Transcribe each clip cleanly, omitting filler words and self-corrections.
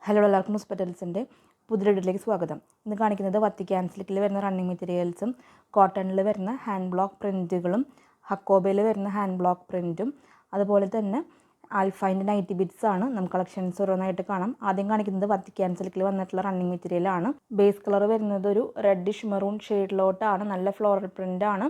Hello എല്ലാവർക്കും ഹോസ്പിറ്റൽസിൻ്റെ പുതിയ വീഡിയോയിലേക്ക് സ്വാഗതം. ഇന്ന് കാണിക്കുന്നത് വത്തിക്കാൻ സിൽക്കിൽ വരുന്ന റണ്ണിങ് മെറ്റീരിയൽസും കോട്ടണിൽ വരുന്ന ഹാൻഡ് ബ്ലോക്ക് പ്രിൻറ്റുകളും ഹക്കോബയിൽ വരുന്ന ഹാൻഡ് ബ്ലോക്ക് പ്രിൻറ്റും അതുപോലെ തന്നെ ആൽഫൈൻ്റെ നൈറ്റി ബിറ്റ്സ് ആണ്. നമുക്ക് കളക്ഷൻസ് ഓരോന്നായിട്ട് കാണാം. ആദ്യം കാണിക്കുന്നത് വത്തിക്കാൻ സിൽക്കിൽ വന്നിട്ടുള്ള റണ്ണിങ് മെറ്റീരിയലാണ്. ബേസ് കളർ വരുന്നത് ഒരു റെഡിഷ് മെറൂൺ ഷെയ്ഡിലോട്ടാണ്. നല്ല ഫ്ലോറൽ പ്രിൻ്റാണ്.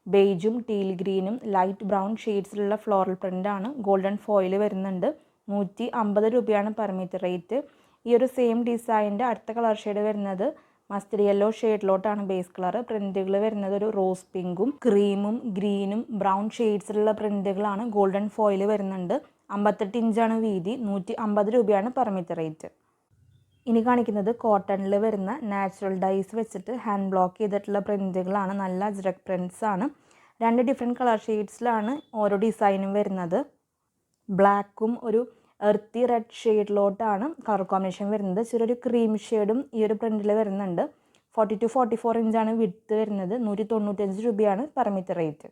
ബേജും ടീൽ ഗ്രീനും ലൈറ്റ് ബ്രൗൺ ഷെയ്ഡ്സിലുള്ള ഫ്ലോറൽ പ്രിൻ്റാണ്. ഗോൾഡൻ ഫോയിൽ വരുന്നുണ്ട്. 150 രൂപയാണ് പെർ മീറ്റർ റേറ്റ്. ഈ ഒരു സെയിം ഡിസൈനിൻ്റെ അടുത്ത കളർ ഷെയ്ഡ് വരുന്നത് മസ്റ്റർഡ് യെല്ലോ ഷെയ്ഡിലോട്ടാണ് ബേസ് കളർ. പ്രിൻറ്റുകൾ വരുന്നത് ഒരു റോസ് പിങ്കും ക്രീമും ഗ്രീനും ബ്രൗൺ ഷെയ്ഡ്സിലുള്ള പ്രിൻറ്റുകളാണ്. ഗോൾഡൻ ഫോയിൽ വരുന്നുണ്ട്. 58 ഇഞ്ചാണ് വീതി. 150 രൂപയാണ് പെർ മീറ്റർ റേറ്റ്. ഇനി കാണിക്കുന്നത് കോട്ടണിൽ വരുന്ന നാച്ചുറൽ ഡൈസ് വെച്ചിട്ട് ഹാൻഡ് ബ്ലോക്ക് ചെയ്തിട്ടുള്ള പ്രിൻറ്റുകളാണ്. നല്ല അജ്രക് പ്രിൻറ്റ്സ് ആണ്. 2 ഡിഫറെൻറ്റ് കളർ ഷെയ്ഡ്സിലാണ് ഓരോ ഡിസൈനും വരുന്നത്. ബ്ലാക്കും ഒരു എർത്തി റെഡ് ഷെയ്ഡിലോട്ടാണ് കളർ കോമ്പിനേഷൻ വരുന്നത്. ചെറിയൊരു ക്രീം ഷെയ്ഡും ഈ ഒരു പ്രിൻറ്റിൽ വരുന്നുണ്ട്. 40 to 44 ഇഞ്ചാണ് വിഡ്ത്ത് വരുന്നത്. 195 രൂപയാണ് per metre rate.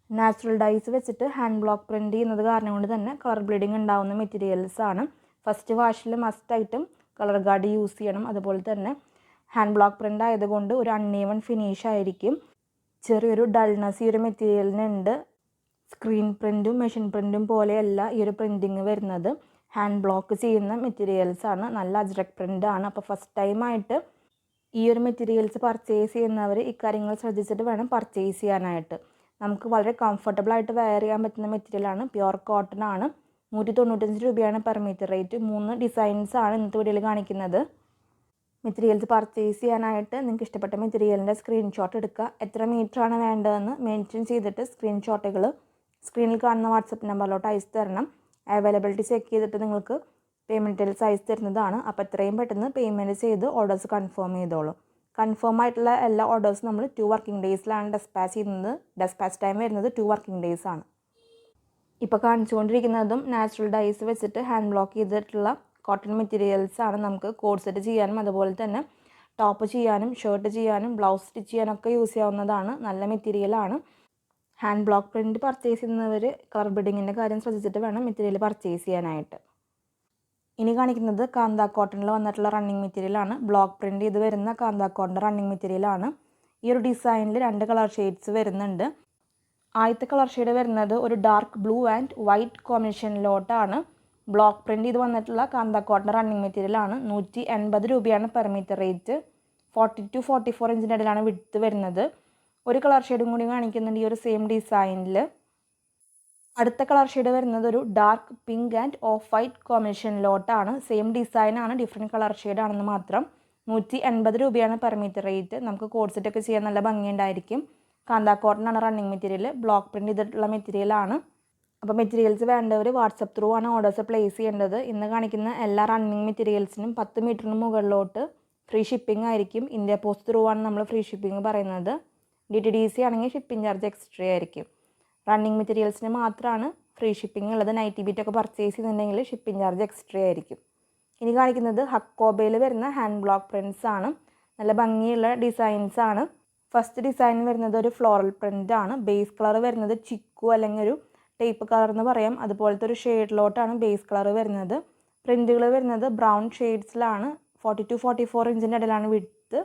Natural dyes വെച്ചിട്ട് ഹാൻഡ് ബ്ലോക്ക് പ്രിൻറ്റ് ചെയ്യുന്നത് കാരണം കൊണ്ട് തന്നെ കളർ ബ്ലീഡിങ് ഉണ്ടാകുന്ന മെറ്റീരിയൽസ് ആണ്. ഫസ്റ്റ് വാഷിൽ മസ്റ്റായിട്ടും കളർ ഗാർഡ് യൂസ് ചെയ്യണം. അതുപോലെ തന്നെ ഹാൻഡ് ബ്ലോക്ക് പ്രിൻ്റ് ആയതുകൊണ്ട് ഒരു അൺഈവൺ ഫിനിഷ് ആയിരിക്കും. ചെറിയൊരു ഡൾനെസ് ഈ ഒരു മെറ്റീരിയലിനുണ്ട്. സ്ക്രീൻ പ്രിൻറ്റും മെഷീൻ പ്രിൻറ്റും പോലെയല്ല ഈ ഒരു പ്രിൻറ്റിങ് വരുന്നത്. ഹാൻഡ് ബ്ലോക്ക് ചെയ്യുന്ന മെറ്റീരിയൽസ് ആണ്. നല്ല അജ്രക് പ്രിൻ്റാണ്. അപ്പോൾ ഫസ്റ്റ് ടൈമായിട്ട് ഈ ഒരു മെറ്റീരിയൽസ് പർച്ചേസ് ചെയ്യുന്നവർ ഇക്കാര്യങ്ങൾ ശ്രദ്ധിച്ചിട്ട് വേണം പർച്ചേസ് ചെയ്യാനായിട്ട്. നമുക്ക് വളരെ കംഫർട്ടബിളായിട്ട് വെയർ ചെയ്യാൻ പറ്റുന്ന മെറ്റീരിയലാണ്. പ്യുവർ കോട്ടൺ ആണ്. 195 രൂപയാണ് പെർ മീറ്റർ റേറ്റ്. 3 ഡിസൈൻസ് ആണ് ഇന്നത്തെ വീഡിയോയിൽ കാണിക്കുന്നത്. മെറ്റീരിയൽസ് പർച്ചേസ് ചെയ്യാനായിട്ട് നിങ്ങൾക്ക് ഇഷ്ടപ്പെട്ട മെറ്റീരിയലിൻ്റെ സ്ക്രീൻഷോട്ട് എടുക്കുക. എത്ര മീറ്ററാണ് വേണ്ടതെന്ന് മെൻഷൻ ചെയ്തിട്ട് സ്ക്രീൻഷോട്ടുകൾ സ്ക്രീനിൽ കാണുന്ന വാട്സപ്പ് നമ്പറിലോട്ട് അയച്ചു തരണം. അവൈലബിലിറ്റി ചെക്ക് ചെയ്തിട്ട് നിങ്ങൾക്ക് പേയ്മെൻറ്റ് ഡീറ്റെയിൽസ് അയച്ചു തരുന്നതാണ്. അപ്പോൾ എത്രയും പെട്ടെന്ന് പേയ്മെൻറ്റ് ചെയ്ത് ഓർഡേഴ്സ് കൺഫേം ചെയ്തോളൂ. കൺഫേം ആയിട്ടുള്ള എല്ലാ ഓർഡേഴ്സും നമ്മൾ 2 വർക്കിംഗ് ഡേയ്സിലാണ് ഡെസ്പാച്ച് ചെയ്യുന്നത്. ഡെസ്പാച്ച് ടൈം വരുന്നത് 2 വർക്കിംഗ് ഡേയ്സ് ആണ്. ഇപ്പോൾ കാണിച്ചുകൊണ്ടിരിക്കുന്നതും നാച്ചുറൽ ഡൈസ് വെച്ചിട്ട് ഹാൻഡ് ബ്ലോക്ക് ചെയ്തിട്ടുള്ള കോട്ടൺ മെറ്റീരിയൽസ് ആണ്. നമുക്ക് കോഡ് സെറ്റ് ചെയ്യാനും അതുപോലെ തന്നെ ടോപ്പ് ചെയ്യാനും ഷർട്ട് ചെയ്യാനും ബ്ലൗസ് സ്റ്റിച്ച് ചെയ്യാനൊക്കെ യൂസ് ചെയ്യാവുന്നതാണ്. നല്ല മെറ്റീരിയലാണ്. ഹാൻഡ് ബ്ലോക്ക് പ്രിൻറ്റ് പർച്ചേസ് ചെയ്യുന്നവർ കളർ ബിഡിങ്ങിൻ്റെ കാര്യം ശ്രദ്ധിച്ചിട്ട് വേണം മെറ്റീരിയൽ പർച്ചേസ് ചെയ്യാനായിട്ട്. ഇനി കാണിക്കുന്നത് കാന്ത കോട്ടണിൽ വന്നിട്ടുള്ള റണ്ണിങ് മെറ്റീരിയലാണ്. ബ്ലോക്ക് പ്രിൻറ്റ് ചെയ്ത് വരുന്ന കാന്ത കോട്ടൺ റണ്ണിങ് മെറ്റീരിയലാണ്. ഈ ഒരു ഡിസൈനിൽ 2 കളർ ഷെയ്ഡ്സ് വരുന്നുണ്ട്. ആദ്യത്തെ കളർ ഷെയ്ഡ് വരുന്നത് ഒരു ഡാർക്ക് ബ്ലൂ ആൻഡ് വൈറ്റ് കോമ്പിനേഷനിലോട്ടാണ്. ബ്ലോക്ക് പ്രിൻറ്റ് ചെയ്ത് വന്നിട്ടുള്ള കാന്ത കോട്ടൺ റണ്ണിങ് മെറ്റീരിയലാണ്. 180 രൂപയാണ് പെർ മീറ്റർ റേറ്റ്. 40 to 44 ഇഞ്ചിൻ്റെ ഇടയിലാണ് വിഡ്ത്ത് വരുന്നത്. ഒരു കളർ ഷെയ്ഡും കൂടി കാണിക്കുന്നുണ്ട് ഈ ഒരു സെയിം ഡിസൈനിൽ. അടുത്ത കളർ ഷെയ്ഡ് വരുന്നത് ഒരു dark pink and off white കോമ്പിനേഷനിലോട്ടാണ്. സെയിം ഡിസൈനാണ്, ഡിഫറെൻറ്റ് കളർ ഷെയ്ഡാണെന്ന് മാത്രം. 180 രൂപയാണ് പെർ മീറ്റർ റേറ്റ്. നമുക്ക് കോഡ് സെറ്റൊക്കെ ചെയ്യാൻ നല്ല ഭംഗിയുണ്ടായിരിക്കും. കാന്ത കോട്ടൺ ആണ് റണ്ണിങ് മെറ്റീരിയൽ. ബ്ലോക്ക് പ്രിൻറ്റ് ചെയ്തിട്ടുള്ള മെറ്റീരിയലാണ്. അപ്പോൾ മെറ്റീരിയൽസ് വേണ്ടവർ വാട്സപ്പ് ത്രൂ ആണ് ഓർഡേഴ്സ് പ്ലേസ് ചെയ്യേണ്ടത്. ഇന്ന് കാണിക്കുന്ന എല്ലാ റണ്ണിങ് മെറ്റീരിയൽസിനും 10 മീറ്ററിന് മുകളിലോട്ട് ഫ്രീ ഷിപ്പിംഗ് ആയിരിക്കും. ഇന്ത്യ പോസ്റ്റ് ത്രൂ ആണ് നമ്മൾ ഫ്രീ ഷിപ്പിംഗ് പറയുന്നത്. DTDC ആണെങ്കിൽ ഷിപ്പിംഗ് ചാർജ് എക്സ്ട്രാ ആയിരിക്കും. റണ്ണിങ് മെറ്റീരിയൽസിന് മാത്രമാണ് ഫ്രീ ഷിപ്പിംഗ് ഉള്ളത്. നൈറ്റി ബീറ്റൊക്കെ പർച്ചേസ് ചെയ്യുന്നുണ്ടെങ്കിൽ ഷിപ്പിംഗ് ചാർജ് എക്സ്ട്രാ ആയിരിക്കും. ഇനി കാണിക്കുന്നത് ഹക്കോബയിൽ വരുന്ന ഹാൻഡ് ബ്ലോക്ക് പ്രിൻറ്റ്സ് ആണ്. നല്ല ഭംഗിയുള്ള ഡിസൈൻസ് ആണ്. ഫസ്റ്റ് ഡിസൈൻ വരുന്നത് ഒരു ഫ്ലോറൽ പ്രിൻ്റ് ആണ്. ബേസ് കളർ വരുന്നത് ചിക്കു അല്ലെങ്കിൽ ഒരു ടേപ്പ് കളർ എന്ന് പറയാം. അതുപോലത്തെ ഒരു ഷെയ്ഡിലോട്ടാണ് ബേസ് കളർ വരുന്നത്. പ്രിൻറ്റുകൾ വരുന്നത് ബ്രൗൺ ഷെയ്ഡ്സിലാണ്. 40 to 44 ഇഞ്ചിൻ്റെ ഇടയിലാണ് വിഡ്ത്ത്.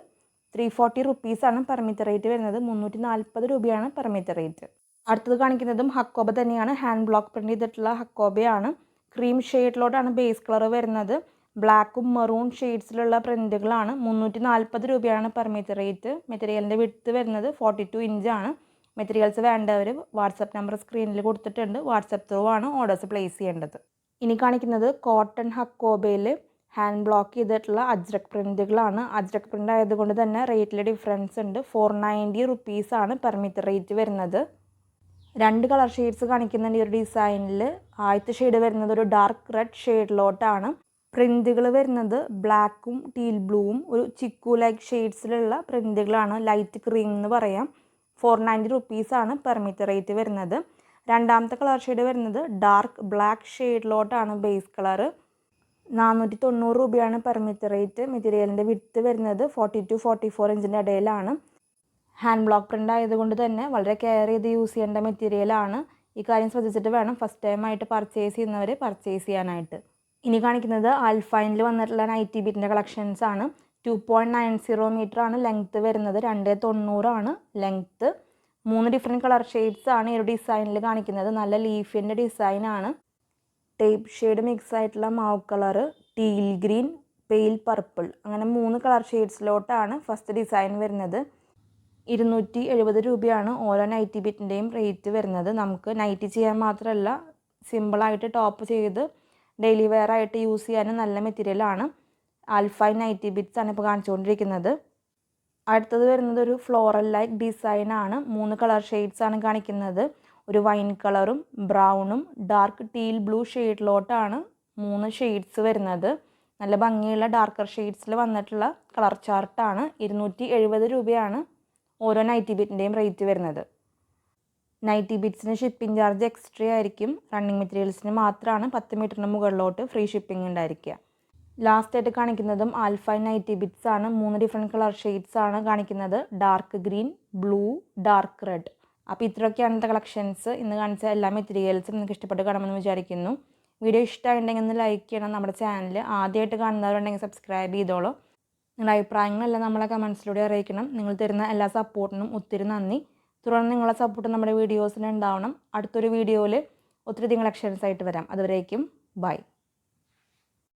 340 റുപ്പീസാണ് പെർ മീറ്റർ റേറ്റ് വരുന്നത്. 340 രൂപയാണ് പെർ മീറ്റർ റേറ്റ്. അടുത്തത് കാണിക്കുന്നതും ഹക്കോബ തന്നെയാണ്. ഹാൻഡ് ബ്ലോക്ക് പ്രിൻറ്റ് ചെയ്തിട്ടുള്ള ഹക്കോബയാണ്. ക്രീം ഷെയ്ഡിലോട്ടാണ് ബേസ് കളർ വരുന്നത്. ബ്ലാക്കും മെറൂൺ ഷെയ്ഡ്സിലുള്ള പ്രിൻറ്റുകളാണ്. 340 രൂപയാണ് പെർ മീറ്റർ റേറ്റ്. മെറ്റീരിയലിൻ്റെ വിഡ്ത്ത് വരുന്നത് 42 ഇഞ്ചാണ്. മെറ്റീരിയൽസ് വേണ്ടവർ വാട്സപ്പ് നമ്പർ സ്ക്രീനിൽ കൊടുത്തിട്ടുണ്ട്. വാട്സപ്പ് ത്രൂ ആണ് ഓർഡേഴ്സ് പ്ലേസ് ചെയ്യേണ്ടത്. ഇനി കാണിക്കുന്നത് കോട്ടൺ ഹക്കോബയിൽ ഹാൻഡ് ബ്ലോക്ക് ചെയ്തിട്ടുള്ള അജ്രക് പ്രിൻറ്റുകളാണ്. അജ്രക് പ്രിൻ്റ് ആയതുകൊണ്ട് തന്നെ റേറ്റിൽ ഡിഫറൻസ് ഉണ്ട്. 490 റുപ്പീസാണ് പെർ മീറ്റർ റേറ്റ് വരുന്നത്. 2 കളർ ഷെയ്ഡ്സ് കാണിക്കുന്നുണ്ട് ഈ ഒരു ഡിസൈനിൽ. ആദ്യത്തെ ഷെയ്ഡ് വരുന്നത് ഒരു ഡാർക്ക് റെഡ് ഷെയ്ഡിലോട്ടാണ്. പ്രിൻറ്റുകൾ വരുന്നത് ബ്ലാക്കും ടീൽ ബ്ലൂവും ഒരു ചിക്കു ലൈക്ക് ഷെയ്ഡ്സിലുള്ള പ്രിൻറ്റുകളാണ്. ലൈറ്റ് ക്രീം എന്ന് പറയാം. 490 റുപ്പീസാണ് പെർ മീറ്റർ റേറ്റ് വരുന്നത്. രണ്ടാമത്തെ കളർ ഷെയ്ഡ് വരുന്നത് ഡാർക്ക് ബ്ലാക്ക് ഷെയ്ഡിലോട്ടാണ് ബേസ് കളർ. 490 രൂപയാണ് പെർ മീറ്റർ റേറ്റ്. മെറ്റീരിയലിൻ്റെ വിഡ്ത്ത് വരുന്നത് 40 to 44 ഇഞ്ചിൻ്റെ ഇടയിലാണ്. ഹാൻഡ് ബ്ലോക്ക് പ്രിൻ്റ് ആയതുകൊണ്ട് തന്നെ വളരെ കെയർ ചെയ്ത് യൂസ് ചെയ്യേണ്ട മെറ്റീരിയലാണ്. ഈ കാര്യം ശ്രദ്ധിച്ചിട്ട് വേണം ഫസ്റ്റ് ടൈമായിട്ട് പർച്ചേസ് ചെയ്യുന്നവർ പർച്ചേസ് ചെയ്യാനായിട്ട്. ഇനി കാണിക്കുന്നത് ആൽഫൈനിൽ വന്നിട്ടുള്ള നൈറ്റി ബിറ്റിൻ്റെ കളക്ഷൻസ് ആണ്. 2.90 മീറ്റർ ആണ് ലെങ്ത്ത് വരുന്നത്, 2.90 ആണ് ലെങ്ത്ത്. 3 ഡിഫറെൻറ്റ് കളർ ഷെയ്ഡ്സ് ആണ് ഈ ഒരു ഡിസൈനിൽ കാണിക്കുന്നത്. നല്ല ലീഫിൻ്റെ ഡിസൈനാണ്. ടേപ്പ് ഷെയ്ഡ് മിക്സ് ആയിട്ടുള്ള മാവ് colour, teal green, pale purple, അങ്ങനെ 3 കളർ ഷെയ്ഡ്സിലോട്ടാണ് ഫസ്റ്റ് ഡിസൈൻ വരുന്നത്. 270 രൂപയാണ് ഓരോ നൈറ്റി ബിറ്റിൻ്റെയും റേറ്റ് വരുന്നത്. നമുക്ക് നൈറ്റി ചെയ്യാൻ മാത്രമല്ല, സിമ്പിളായിട്ട് ടോപ്പ് ചെയ്ത് ഡെയിലി വെയർ ആയിട്ട് യൂസ് ചെയ്യാനും നല്ല മെറ്റീരിയലാണ്. ആൽഫൈൻ നൈറ്റി ബിറ്റ്സ് ആണ് ഇപ്പോൾ കാണിച്ചുകൊണ്ടിരിക്കുന്നത്. അടുത്തത് വരുന്നത് ഒരു ഫ്ലോറൽ ലൈക്ക് ഡിസൈനാണ്. 3 കളർ ഷെയ്ഡ്സ് ആണ് കാണിക്കുന്നത്. ഒരു വൈൻ കളറും ബ്രൗണും ഡാർക്ക് ടീൽ ബ്ലൂ ഷെയ്ഡിലോട്ടാണ് 3 ഷെയ്ഡ്സ് വരുന്നത്. നല്ല ഭംഗിയുള്ള ഡാർക്കർ ഷെയ്ഡ്സിൽ വന്നിട്ടുള്ള കളർ ചാർട്ടാണ്. 270 രൂപയാണ് ഓരോ നൈറ്റി ബിറ്റിൻ്റെയും റേറ്റ് വരുന്നത്. നൈറ്റി ബിറ്റ്സിന് ഷിപ്പിംഗ് ചാർജ് എക്സ്ട്രാ ആയിരിക്കും. റണ്ണിങ് മെറ്റീരിയൽസിന് മാത്രമാണ് 10 മീറ്ററിന് മുകളിലോട്ട് ഫ്രീ ഷിപ്പിംഗ് ഉണ്ടായിരിക്കുക. ലാസ്റ്റ് ആയിട്ട് കാണിക്കുന്നതും ആൽഫൈൻ നൈറ്റി ബിറ്റ്സ് ആണ്. 3 ഡിഫറെൻറ്റ് കളർ ഷെയ്ഡ്സ് ആണ് കാണിക്കുന്നത്. Dark green, blue, dark red. അപ്പോൾ ഇത്രയൊക്കെയാണ് ഇന്നത്തെ കളക്ഷൻസ്. ഇന്ന് കാണിച്ച എല്ലാ മെറ്റീരിയൽസും നിങ്ങൾക്ക് ഇഷ്ടപ്പെട്ട് കാണുമെന്ന് വിചാരിക്കുന്നു. വീഡിയോ ഇഷ്ടമായിട്ടുണ്ടെങ്കിൽ ഒന്ന് ലൈക്ക് ചെയ്യണം. നമ്മുടെ ചാനൽ ആദ്യമായിട്ട് കാണുന്നവരുണ്ടെങ്കിൽ സബ്സ്ക്രൈബ് ചെയ്തോളൂ. നിങ്ങളുടെ അഭിപ്രായങ്ങളെല്ലാം നമ്മളെ കമൻസിലൂടെ അറിയിക്കണം. നിങ്ങൾ തരുന്ന എല്ലാ സപ്പോർട്ടിനും ഒത്തിരി നന്ദി. തുടർന്ന് നിങ്ങളുടെ സപ്പോർട്ട് നമ്മുടെ വീഡിയോസിന് ഉണ്ടാവണം. അടുത്തൊരു വീഡിയോയിൽ ഒത്തിരി കളക്ഷൻസ് ആയിട്ട് വരാം. അതുവരേക്കും ബൈ.